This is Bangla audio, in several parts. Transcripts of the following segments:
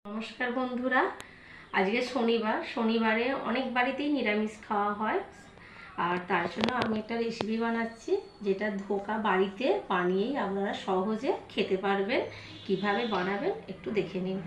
নমস্কার বন্ধুরা, আজকে শনিবারে অনেক বাড়িতেই নিরামিষ খাওয়া হয়। আর তার জন্য আমি একটা রেসিপি বানাচ্ছি, যেটা ধোকা বাড়িতে বানিয়েই আপনারা সহজে খেতে পারবেন। কিভাবে বানাবেন একটু দেখে নিন।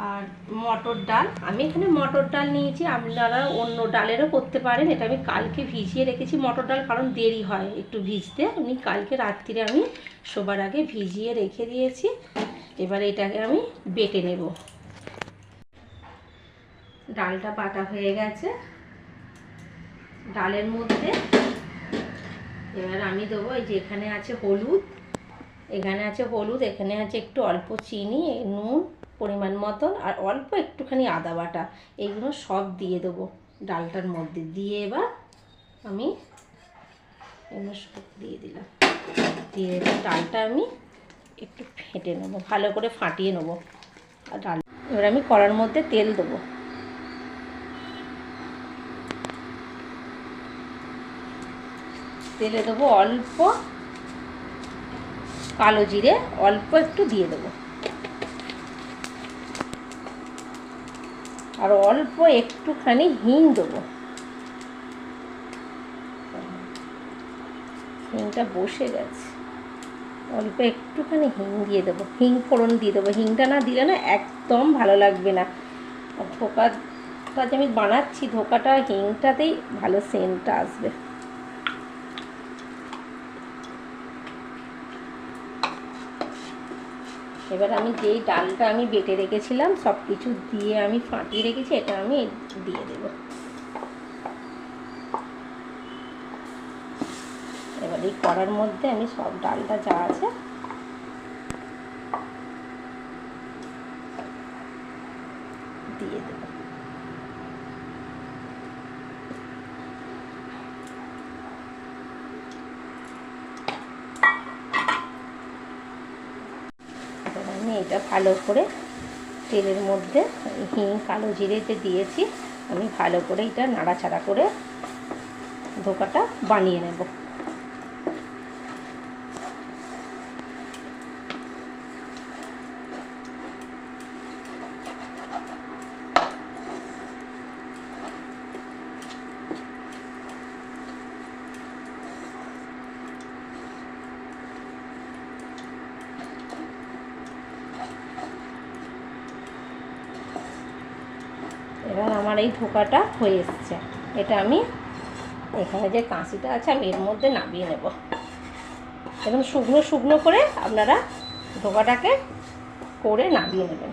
আর মটর ডাল, আমি এখানে মটর ডাল নিয়েছি, আপনারা অন্য ডালেরও করতে পারেন। এটা আমি কালকে ভিজিয়ে রেখেছি মটর ডাল, কারণ দেরি হয় একটু ভিজতে। কালকে রাত্রিরে আমি শোবার আগে ভিজিয়ে রেখে দিয়েছি। এবার এটাকে আমি বেটে নেব। ডালটা বাটা হয়ে গেছে। ডালের মধ্যে এবার আমি দেবো, এই যে এখানে আছে হলুদ, এখানে আছে একটু অল্প চিনি, নুন পরিমাণ মতন, আর অল্প একটুখানি আদা বাটা। এইগুলো সব দিয়ে দেবো ডালটার মধ্যে। দিয়ে এবার আমি এগুলো সব দিয়ে দিলাম। দিয়ে এবার ডালটা আমি একটু ফেটে নেবো, ভালো করে ফাটিয়ে নেবো। আর ডাল এবার আমি কড়ার মধ্যে তেল দেবো। তেলে দেবো অল্প কালো জিরে, অল্প একটু দিয়ে দেবো, আর অল্প একটুখানি হিং দেবো। হিংটা বসে গেছে। অল্প একটুখানি হিং দিয়ে দেবো, হিং ফোড়ন দিয়ে দেবো। হিংটা না দিলে না একদম ভালো লাগবে না। ধোকাটা যে আমি বানাচ্ছি, ধোকাটা হিংটাতেই ভালো সেন্টটা আসবে। এবার আমি যেই ডালটা আমি বেটে রেখেছিলাম, সব কিছু দিয়ে আমি ফাটিয়ে রেখেছি, এটা আমি দিয়ে দেব। এবার এই কড়ার মধ্যে আমি সব ডালটা যা আছে দিয়ে দেব। আমি এটা ভালো করে তেলের মধ্যে হিং, কালো জিরে যে দিয়েছি, আমি ভালো করে এটা নাড়াচাড়া করে ধোকাটা বানিয়ে নেব। এবার আমার এই ধোকাটা হয়ে এসছে। এটা আমি এখানে যে কাঁচিটা আছে, আমি এর মধ্যে নামিয়ে নেব। এবং শুকনো শুকনো করে আপনারা ধোকাটাকে করে নামিয়ে নেবেন।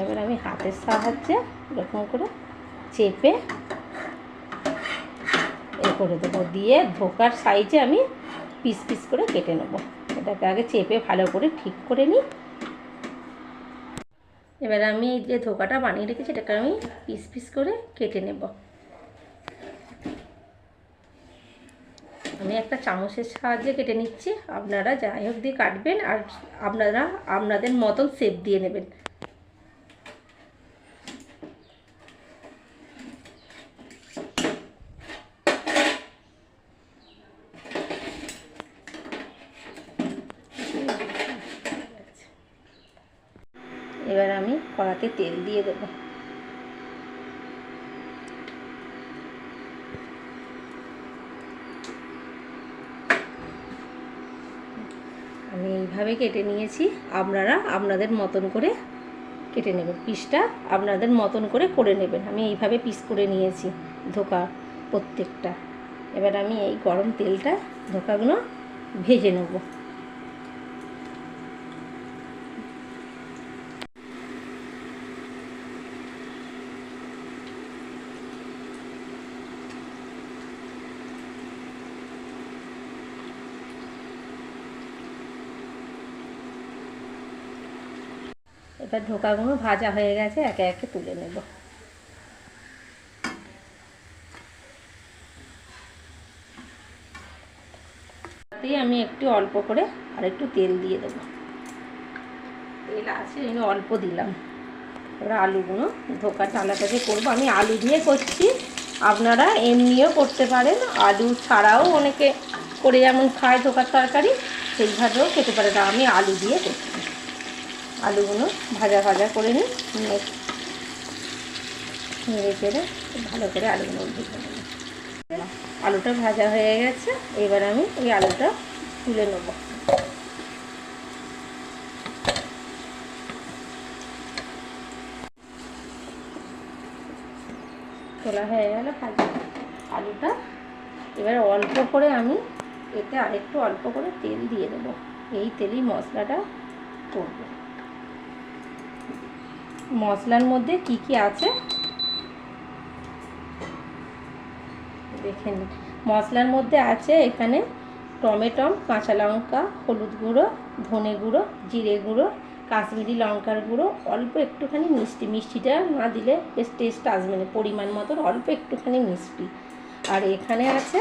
এবার আমি হাতের সাহায্যে এরকম করে চেপে এ করে দেবো। দিয়ে ধোকার সাইজে আমি পিস পিস করে কেটে নেবো। এটাকে আগে চেপে ভালো করে ঠিক করে নিই। এবার আমি যে ধোকাটা বানিয়ে রেখেছি, এটাকে আমি পিস পিস করে কেটে নেব। আমি একটা চামচের সাহায্যে কেটে নিচ্ছি। আপনারা যাই হোক দিয়ে কাটবেন, আর আপনারা আপনাদের মতন শেপ দিয়ে নেবেন। এবার আমি কড়াতে তেল দিয়ে দেব। আমি এইভাবে কেটে নিয়েছি। আপনারা আপনাদের মতন করে কেটে নেবেন, পিসটা আপনাদের মতন করে নেবেন। আমি এইভাবে পিস করে নিয়েছি ধোকা প্রত্যেকটা। এবার আমি এই গরম তেলটা ধোকাগুলো ভেজে নেব। এবার ধোকাগুলো ভাজা হয়ে গেছে, একে একে তুলে নেব। আমি একটু অল্প করে আর একটু তেল দিয়ে দেবো। তেল আছে, আমি অল্প দিলাম। এবার আলুগুলো, ধোকার ডালাটা যে করবো, আমি আলু দিয়ে করছি। আপনারা এমনিও করতে পারেন, আলু ছাড়াও অনেকে করে যেমন খায় ধোকার তরকারি সেইভাবেও খেতে পারে। না, আমি আলু দিয়ে করছি। আলুগুলো ভাজা ভাজা করে নিই, নেড়ে চেড়ে ভালো করে আলুগুলো ভেজে নেব। আলুটা ভাজা হয়ে গেছে, এবার আমি ওই আলুটা তুলে নেব। তোলা হয়ে গেল ভাজা আলুটা। এবার অল্প করে আমি এতে আরেকটু অল্প করে তেল দিয়ে দেবো। এই তেলেই মশলাটা করব। মশলার মধ্যে কি কি আছে দেখে নিই। মশলার মধ্যে আছে এখানে টমেটো, কাঁচা লঙ্কা, হলুদ গুঁড়ো, ধনে গুঁড়ো, জিরে গুঁড়ো, কাশ্মীরি লঙ্কার গুঁড়ো, অল্প একটুখানি মিষ্টি। মিষ্টিটা না দিলে বেশ টেস্ট আসবে না, পরিমাণ মতন অল্প একটুখানি মিষ্টি। আর এখানে আছে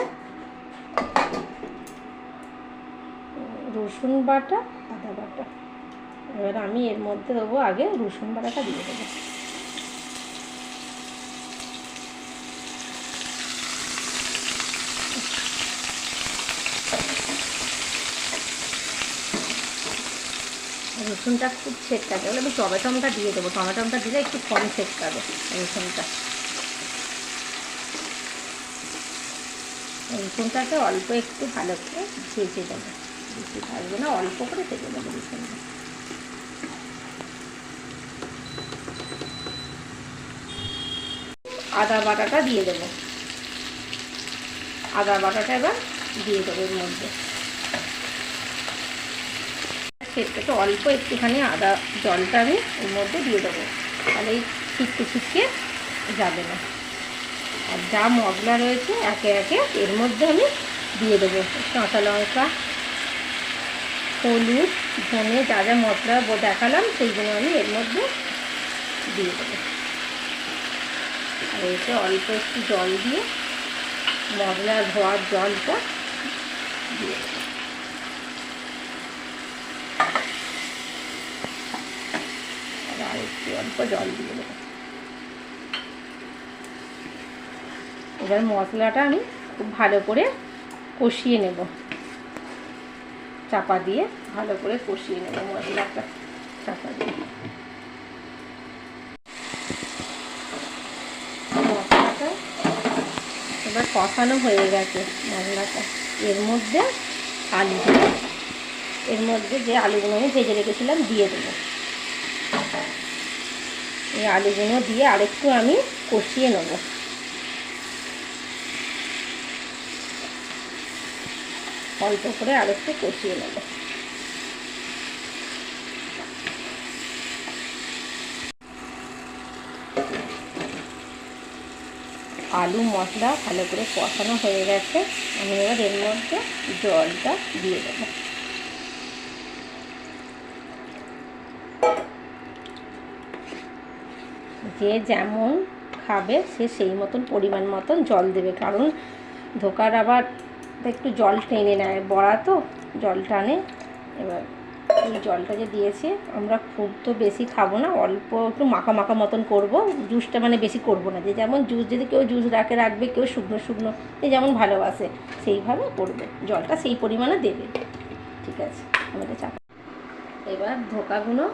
রসুন বাটা, আদা বাটা। এবার আমি এর মধ্যে দেবো আগে রসুন বাটাটা দিয়ে দেবো। রসুনটা খুব ছেটকাবে বলে আমি টমেটোটা দিয়ে দেবো। টমেটোটা দিলে একটু কম ছেটকাবে রসুনটা। রসুনটাকে অল্প একটু ভালো করে ভেজে দেবো, বেশি ভাজবে না, অল্প করে ভেজে দেবো রসুনটা। আদা বাটাটা দিয়ে দেবো। আদা বাটাটা এবার দিয়ে দেবো এর মধ্যে। সেটাকে অল্প একটুখানি আদা জলটা আমি এর মধ্যে দিয়ে দেবো, তাহলে এই ছিটকে ছিটকে যাবে না। আর যা মশলা রয়েছে একে একে এর মধ্যে আমি দিয়ে দেবো। কাঁচা লঙ্কা, হলুদ, ধনে, যা যা মশলা দেখালাম সেইগুলো আমি এর মধ্যে দিয়ে দেবো। আর এতে অল্প একটু জল দিয়ে মশলা ধোয়ার জলটা দিয়ে দেবো। আর একটু অল্প জল দিয়ে দেবো। এবার মশলাটা আমি খুব ভালো করে কষিয়ে নেব, চাপা দিয়ে ভালো করে কষিয়ে নেব মশলাটা চাপা দিয়ে। মশলাটা এবার কষানো হয়ে গেছে মশলাটা। এর মধ্যে আলুগুলো, এর মধ্যে যে আলুগুলো আমি ভেজে রেখেছিলাম দিয়ে দেবো। এই আলুগুলো দিয়ে আরেকটু আমি কষিয়ে নেব। অল্প করে আরেকটু কষিয়ে নেব। আলু মশলা ভালো করে কষানো হয়ে গেছে, আমি এবার এর মধ্যে জলটা দিয়ে দেবো। যে যেমন খাবে সে সেই মতন পরিমাণ মতন জল দেবে, কারণ ধোকার আবার একটু জল টেনে নেয়, বড়া তো জল টানে। এবার এই জলটা যে দিয়েছি, আমরা খুব তো বেশি খাবো না, অল্প একটু মাখা মাখা মতন করবো। জুসটা মানে বেশি করবো না, যে যেমন জুস যদি কেউ জুস রাখবে, কেউ শুকনো শুকনো যে যেমন ভালোবাসে সেইভাবে করবে, জলটা সেই পরিমাণে দেবে। ঠিক আছে, আমি এটা চাপ। এবার ধোকাগুলো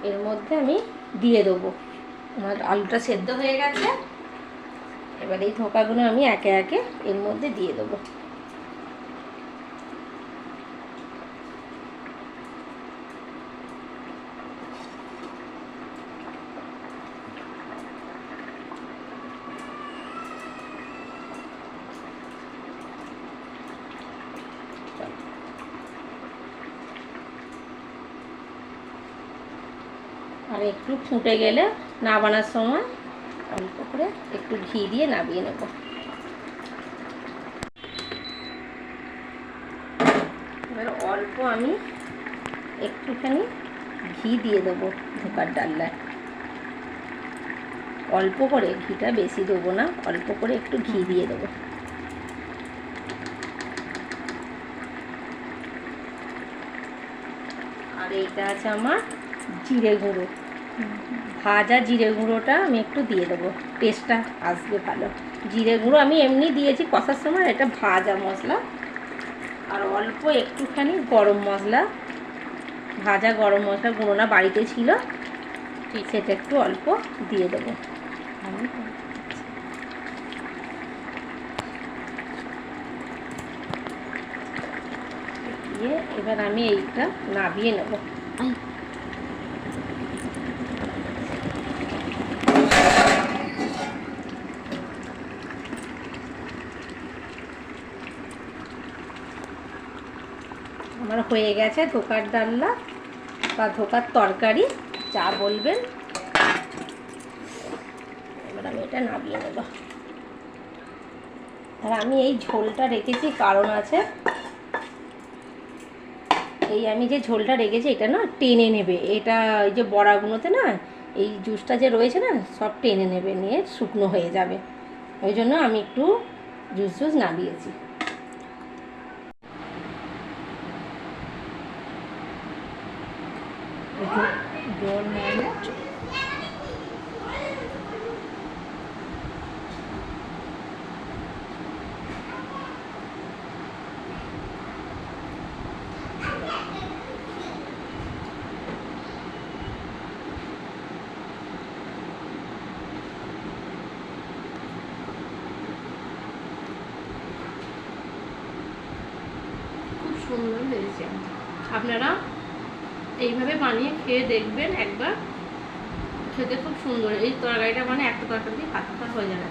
এর মধ্যে আমি দিয়ে দেবো। আমার আলুটা সেদ্ধ হয়ে গেছে, এবার এই ধোকাগুলো আমি একে একে এর মধ্যে দিয়ে দেবো। আর একটু ফুটে গেলে নামানোর সময় অল্প করে একটু ঘি দিয়ে নামিয়ে নেব। এবার অল্প আমি একটুখানি ঘি দিয়ে দেবো ধোকার ডালনায়। অল্প করে, ঘিটা বেশি দেবো না, অল্প করে একটু ঘি দিয়ে দেবো। আর এইটা আছে আমার জিরে গুঁড়ো, ভাজা জিরে গুঁড়োটা আমি একটু দিয়ে দেবো, টেস্টটা আসবে ভালো। জিরে গুঁড়ো আমি এমনি দিয়েছি কষার সময়, এটা ভাজা মশলা আর অল্প একটুখানি গরম মশলা, ভাজা গরম মশলা গুঁড়োটা বাড়িতে ছিল, সেটা একটু অল্প দিয়ে দেবো। দিয়ে এবার আমি এইটা নাবিয়ে নেব। আমার হয়ে গেছে ধোকার ডালনা বা ধোকার তরকারি, যা বলবেন। এবার আমি এটা নামিয়ে নেব। আর আমি এই ঝোলটা রেখেছি কারণ আছে, এই আমি যে ঝোলটা রেখেছি এটা না টেনে নেবে, এটা এই যে বড়াগুলোতে না এই জুসটা যে রয়েছে না সব টেনে নেবে, নিয়ে শুকনো হয়ে যাবে। ওই জন্য আমি একটু জুস নামিয়েছি। জল সুন্দর হয়েছে। আপনারা এইভাবে বানিয়ে খেয়ে দেখবেন একবার, খেতে খুব সুন্দর। এই তরকারিটা মানে একটা তরকারি দিয়ে ভাত খাওয়া হয়ে যাবে।